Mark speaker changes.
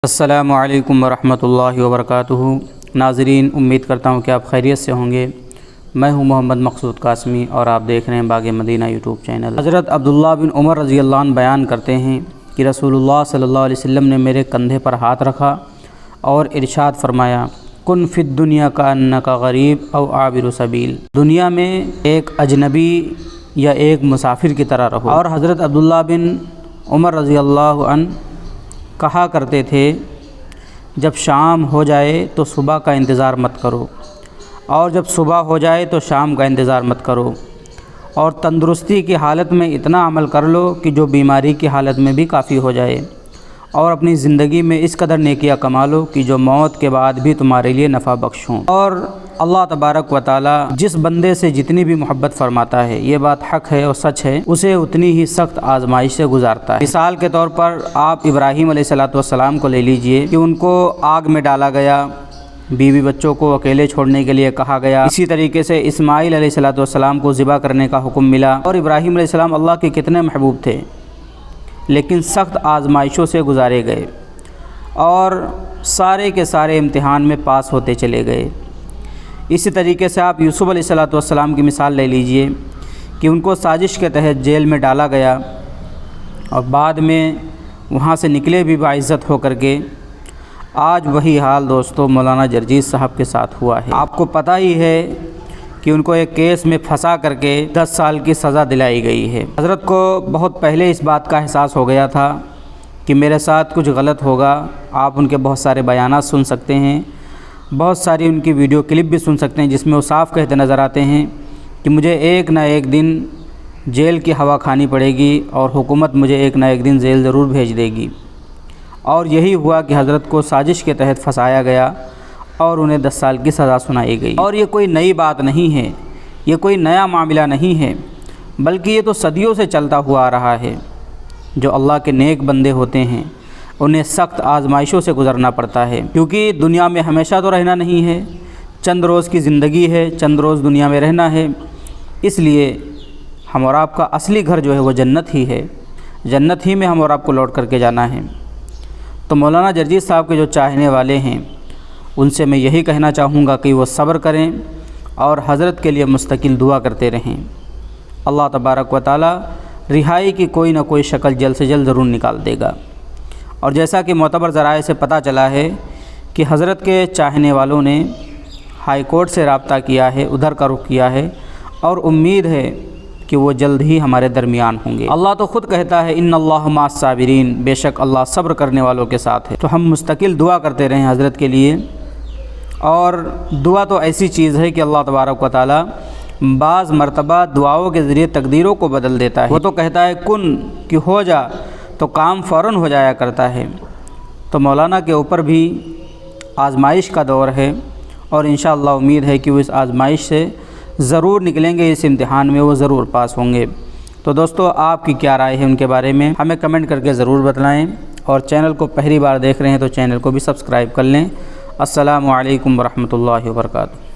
Speaker 1: السلام علیکم ورحمۃ اللہ وبرکاتہ۔ ناظرین، امید کرتا ہوں کہ آپ خیریت سے ہوں گے۔ میں ہوں محمد مقصود قاسمی اور آپ دیکھ رہے ہیں باغ مدینہ یوٹیوب چینل۔ حضرت عبداللہ بن عمر رضی اللہ عنہ بیان کرتے ہیں کہ رسول اللہ صلی اللہ علیہ وسلم نے میرے کندھے پر ہاتھ رکھا اور ارشاد فرمایا، کن فی الدنیا کأنک غریب او عابر سبیل، دنیا میں ایک اجنبی یا ایک مسافر کی طرح رہو۔ اور حضرت عبداللہ بن عمر رضی اللہ عنہ کہا کرتے تھے، جب شام ہو جائے تو صبح کا انتظار مت کرو، اور جب صبح ہو جائے تو شام کا انتظار مت کرو، اور تندرستی کی حالت میں اتنا عمل کر لو کہ جو بیماری کی حالت میں بھی کافی ہو جائے، اور اپنی زندگی میں اس قدر نیکیاں کما لو کہ جو موت کے بعد بھی تمہارے لیے نفع بخش ہوں۔ اور اللہ تبارک و تعالی جس بندے سے جتنی بھی محبت فرماتا ہے، یہ بات حق ہے اور سچ ہے، اسے اتنی ہی سخت آزمائش سے گزارتا ہے۔ مثال کے طور پر آپ ابراہیم علیہ السلام کو لے لیجئے کہ ان کو آگ میں ڈالا گیا، بیوی بچوں کو اکیلے چھوڑنے کے لیے کہا گیا۔ اسی طریقے سے اسماعیل علیہ السلام کو ذبح کرنے کا حکم ملا، اور ابراہیم علیہ السلام اللہ کے کتنے محبوب تھے، لیکن سخت آزمائشوں سے گزارے گئے اور سارے کے سارے امتحان میں پاس ہوتے چلے گئے۔ اسی طریقے سے آپ یوسف علیہ السلام کی مثال لے لیجئے کہ ان کو سازش کے تحت جیل میں ڈالا گیا، اور بعد میں وہاں سے نکلے بھی باعزت ہو کر کے۔ آج وہی حال دوستو مولانا جرجیس صاحب کے ساتھ ہوا ہے۔ آپ کو پتہ ہی ہے کہ ان کو ایک کیس میں پھنسا کر کے 10 سال کی سزا دلائی گئی ہے۔ حضرت کو بہت پہلے اس بات کا احساس ہو گیا تھا کہ میرے ساتھ کچھ غلط ہوگا۔ آپ ان کے بہت سارے بیانات سن سکتے ہیں، بہت ساری ان کی ویڈیو کلپ بھی سن سکتے ہیں، جس میں وہ صاف کہتے نظر آتے ہیں کہ مجھے ایک نہ ایک دن جیل کی ہوا کھانی پڑے گی، اور حکومت مجھے ایک نہ ایک دن جیل ضرور بھیج دے گی۔ اور یہی ہوا کہ حضرت کو سازش کے تحت پھنسایا گیا اور انہیں 10 سال کی سزا سنائی گئی۔ اور یہ کوئی نئی بات نہیں ہے، یہ کوئی نیا معاملہ نہیں ہے، بلکہ یہ تو صدیوں سے چلتا ہوا آ رہا ہے۔ جو اللہ کے نیک بندے ہوتے ہیں انہیں سخت آزمائشوں سے گزرنا پڑتا ہے، کیونکہ دنیا میں ہمیشہ تو رہنا نہیں ہے، چند روز کی زندگی ہے، چند روز دنیا میں رہنا ہے۔ اس لیے ہم اور آپ کا اصلی گھر جو ہے وہ جنت ہی ہے، جنت ہی میں ہم اور آپ کو لوٹ کر کے جانا ہے۔ تو مولانا جرجیس صاحب کے جو چاہنے والے ہیں ان سے میں یہی کہنا چاہوں گا کہ وہ صبر کریں اور حضرت کے لیے مستقل دعا کرتے رہیں۔ اللہ تبارک و تعالی رہائی کی کوئی نہ کوئی شکل جلد سے جلد ضرور نکال دے گا۔ اور جیسا کہ معتبر ذرائع سے پتہ چلا ہے کہ حضرت کے چاہنے والوں نے ہائی کورٹ سے رابطہ کیا ہے، ادھر کا رخ کیا ہے، اور امید ہے کہ وہ جلد ہی ہمارے درمیان ہوں گے۔ اللہ تو خود کہتا ہے، ان اللہ مع الصابرین، بے شک اللہ صبر کرنے والوں کے ساتھ ہے۔ تو ہم مستقل دعا کرتے رہیں حضرت کے لیے، اور دعا تو ایسی چیز ہے کہ اللہ تبارک و تعالی بعض مرتبہ دعاؤں کے ذریعے تقدیروں کو بدل دیتا ہے۔ وہ تو کہتا ہے کن کہ ہو جا، تو کام فوراً ہو جایا کرتا ہے۔ تو مولانا کے اوپر بھی آزمائش کا دور ہے، اور انشاءاللہ امید ہے کہ وہ اس آزمائش سے ضرور نکلیں گے، اس امتحان میں وہ ضرور پاس ہوں گے۔ تو دوستو، آپ کی کیا رائے ہے ان کے بارے میں ہمیں کمنٹ کر کے ضرور بتلائیں، اور چینل کو پہلی بار دیکھ رہے ہیں تو چینل کو بھی سبسکرائب کر لیں۔ السلام علیکم ورحمۃ اللہ وبرکاتہ۔